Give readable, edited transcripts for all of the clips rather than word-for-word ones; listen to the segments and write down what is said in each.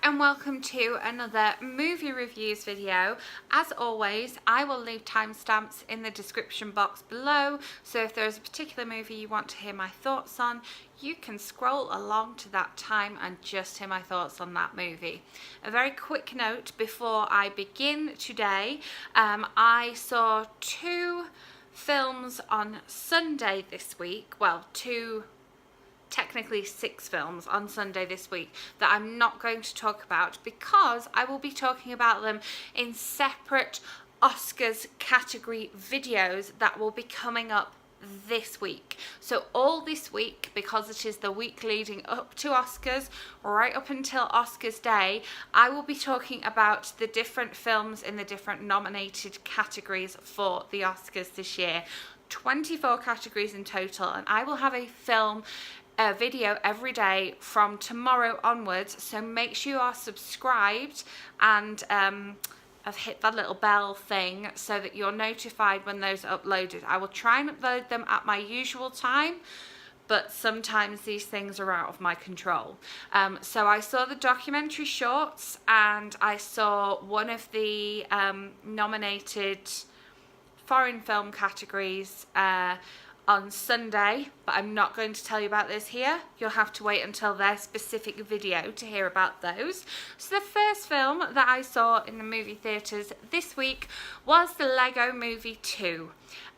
and welcome to another movie reviews video. As always, I will leave timestamps in the description box below, so if there is a particular movie you want to hear my thoughts on, you can scroll along to that time and just hear my thoughts on that movie. A very quick note before I begin today, I saw two films on Sunday this week, technically 6 films on Sunday this week that I'm not going to talk about because I will be talking about them in separate Oscars category videos that will be coming up this week. So all this week, because it is the week leading up to Oscars, right up until Oscars Day, I will be talking about the different films in the different nominated categories for the Oscars this year. 24 categories in total, and I will have a video every day from tomorrow onwards, so make sure you are subscribed and I've hit that little bell thing so that you're notified when those are uploaded. I will try and upload them at my usual time, but sometimes these things are out of my control. So I saw the documentary shorts and I saw one of the nominated foreign film categories on Sunday, but I'm not going to tell you about this here. You'll have to wait until their specific video to hear about those. So the first film that I saw in the movie theatres this week was the Lego Movie 2.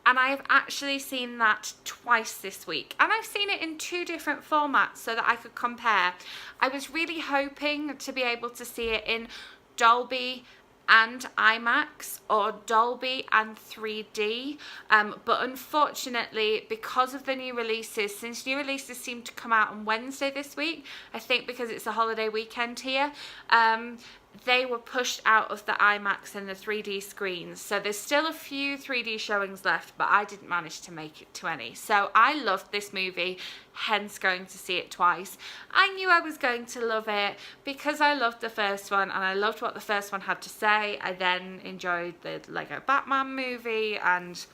And I have actually seen that twice this week. And I've seen it in 2 different formats so that I could compare. I was really hoping to be able to see it in Dolby and IMAX or Dolby and 3D, but unfortunately, because of the new releases, since new releases seem to come out on Wednesday this week, I think because it's a holiday weekend here, they were pushed out of the IMAX and the 3D screens. So there's still a few 3D showings left, but I didn't manage to make it to any. So I loved this movie, hence going to see it twice. I knew I was going to love it because I loved the first one and I loved what the first one had to say. I then enjoyed the Lego Batman movie and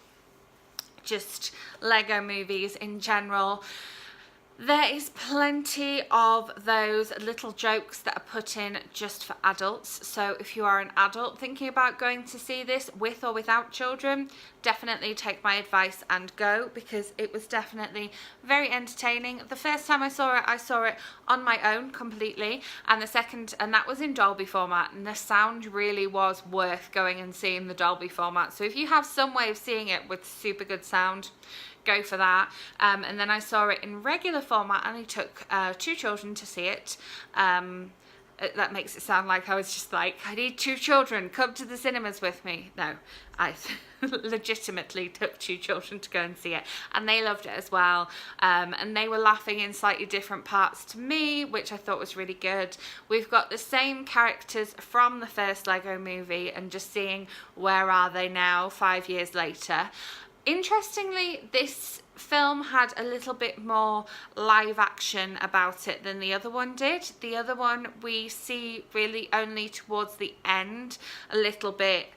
just Lego movies in general. There is plenty of those little jokes that are put in just for adults. So if you are an adult thinking about going to see this with or without children, definitely take my advice and go, because it was definitely very entertaining. The first time I saw it on my own completely, and that was in Dolby format, and the sound really was worth going and seeing the Dolby format. So if you have some way of seeing it with super good sound, go for that. And then I saw it in regular format and I took 2 children to see it. That makes it sound like I was just like, I need 2 children, come to the cinemas with me. No, I legitimately took 2 children to go and see it, and they loved it as well. And they were laughing in slightly different parts to me, which I thought was really good. We've got the same characters from the first Lego movie, and just seeing where are they now 5 years later. Interestingly, this film had a little bit more live action about it than the other one did. The other one we see really only towards the end a little bit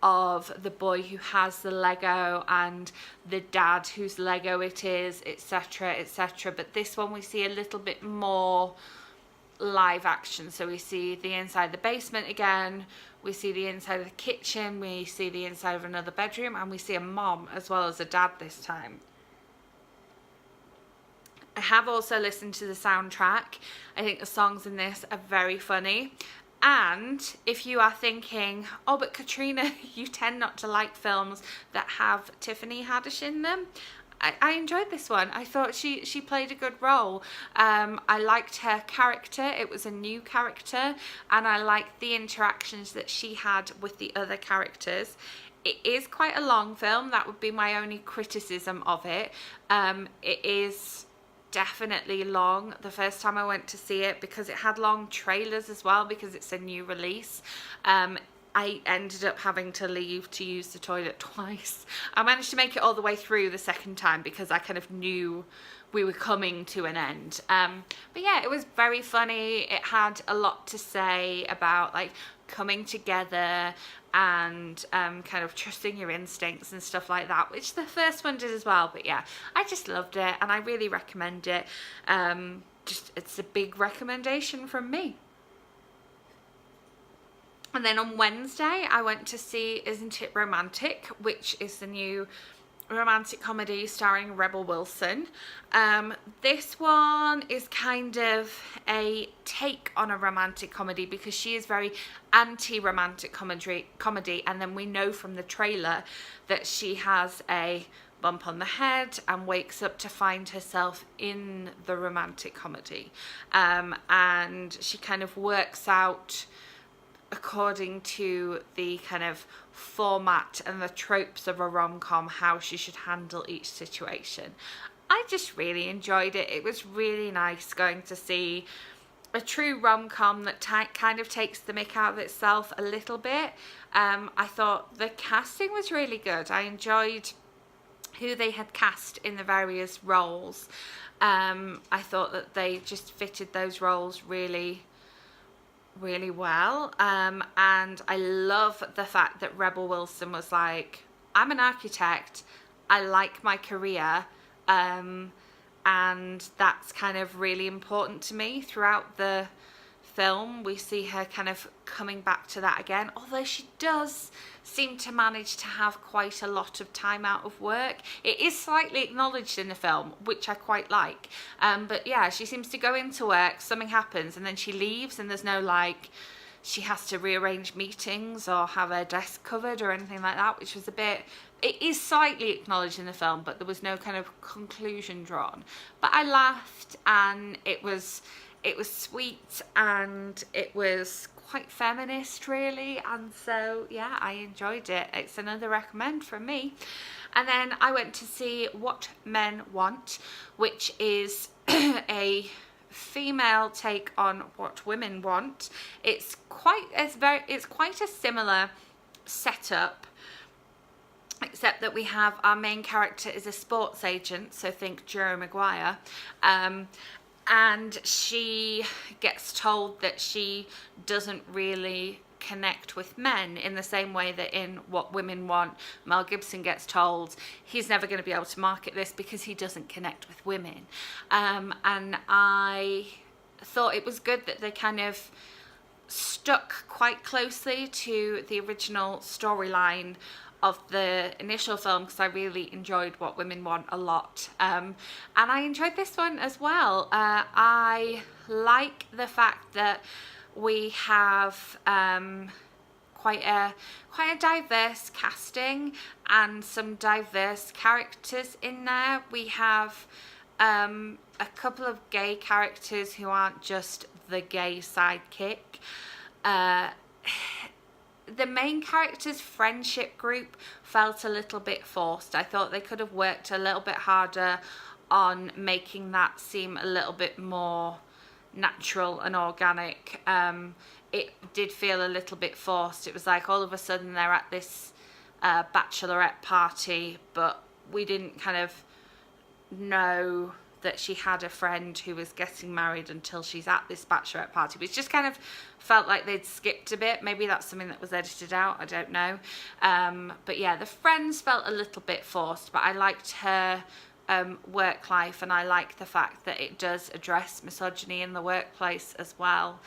of the boy who has the Lego and the dad whose Lego it is, etc, etc. But this one we see a little bit more live action. So we see the inside of the basement again, we see the inside of the kitchen, we see the inside of another bedroom, and we see a mom as well as a dad this time. I have also listened to the soundtrack. I think the songs in this are very funny. And if you are thinking, oh, but Katrina, you tend not to like films that have Tiffany Haddish in them, I enjoyed this one. I thought she played a good role. I liked her character. It was a new character, and I liked the interactions that she had with the other characters. It is quite a long film. That would be my only criticism of it. It is definitely long. The first time I went to see it, because it had long trailers as well, because it's a new release, I ended up having to leave to use the toilet twice. I managed to make it all the way through the second time because I kind of knew we were coming to an end. But yeah, it was very funny. It had a lot to say about like coming together and kind of trusting your instincts and stuff like that, which the first one did as well. But yeah, I just loved it and I really recommend it. It's a big recommendation from me. And then on Wednesday, I went to see Isn't It Romantic, which is the new romantic comedy starring Rebel Wilson. This one is kind of a take on a romantic comedy because she is very anti-romantic comedy, and then we know from the trailer that she has a bump on the head and wakes up to find herself in the romantic comedy, and she kind of works out, according to the kind of format and the tropes of a rom-com, how she should handle each situation. I just really enjoyed it. It was really nice going to see a true rom-com that kind of takes the mick out of itself a little bit. I thought the casting was really good. I enjoyed who they had cast in the various roles. I thought that they just fitted those roles really well, and I love the fact that Rebel Wilson was like, I'm an architect, I like my career, and that's kind of really important to me. Throughout the film we see her kind of coming back to that again, although she does seem to manage to have quite a lot of time out of work. It is slightly acknowledged in the film, which I quite like, but yeah, she seems to go into work, something happens, and then she leaves, and there's no like she has to rearrange meetings or have her desk covered or anything like that, which was a bit, it is slightly acknowledged in the film, but there was no kind of conclusion drawn. But I laughed, and it was sweet, and it was quite feminist really, and so yeah, I enjoyed it. It's another recommend from me. And then I went to see What Men Want, which is a female take on What Women Want. It's quite a similar setup, except that we have our main character is a sports agent, so think Jerry Maguire, and she gets told that she doesn't really connect with men in the same way that in What Women Want, Mel Gibson gets told he's never going to be able to market this because he doesn't connect with women. And I thought it was good that they kind of stuck quite closely to the original storyline of the initial film, because I really enjoyed What Women Want a lot, and I enjoyed this one as well. I like the fact that we have quite a diverse casting and some diverse characters in there. We have a couple of gay characters who aren't just the gay sidekick. The main character's friendship group felt a little bit forced. I thought they could have worked a little bit harder on making that seem a little bit more natural and organic. It did feel a little bit forced. It was like all of a sudden they're at this bachelorette party, but we didn't kind of know that she had a friend who was getting married until she's at this bachelorette party, which just kind of felt like they'd skipped a bit. Maybe that's something that was edited out, I don't know. But yeah, the friends felt a little bit forced, but I liked her work life, and I like the fact that it does address misogyny in the workplace as well.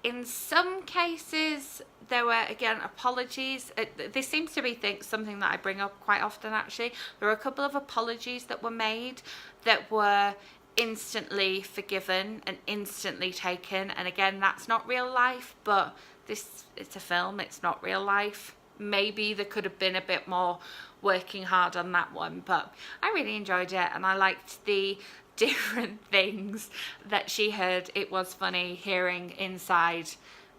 In some cases, there were, again, apologies. This seems to be something that I bring up quite often, actually. There were a couple of apologies that were made that were instantly forgiven and instantly taken. And again, that's not real life, but it's a film, it's not real life. Maybe there could have been a bit more working hard on that one, but I really enjoyed it, and I liked the different things that she heard. It was funny hearing inside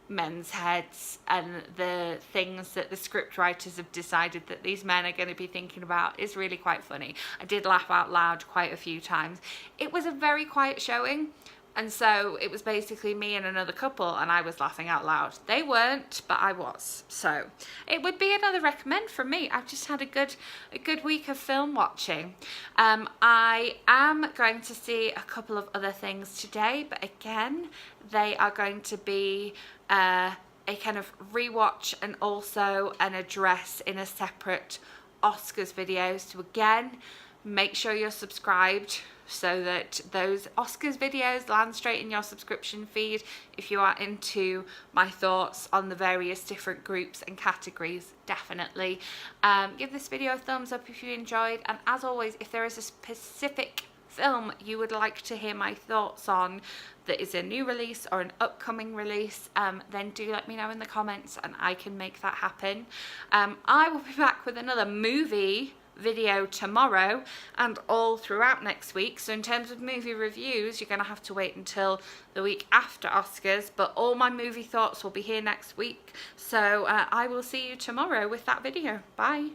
men's heads and the things that the script writers have decided that these men are going to be thinking about is really quite funny. I did laugh out loud quite a few times. It was a very quiet showing, and so it was basically me and another couple, and I was laughing out loud. They weren't, but I was. So it would be another recommend from me. I've just had a good week of film watching. I am going to see a couple of other things today, but again, they are going to be a kind of rewatch and also an address in a separate Oscars video. So again, make sure you're subscribed so that those Oscars videos land straight in your subscription feed. If you are into my thoughts on the various different groups and categories, definitely give this video a thumbs up if you enjoyed. And as always, if there is a specific film you would like to hear my thoughts on that is a new release or an upcoming release, then do let me know in the comments and I can make that happen. I will be back with another movie video tomorrow and all throughout next week. So in terms of movie reviews, you're going to have to wait until the week after Oscars, but all my movie thoughts will be here next week. So I will see you tomorrow with that video. Bye.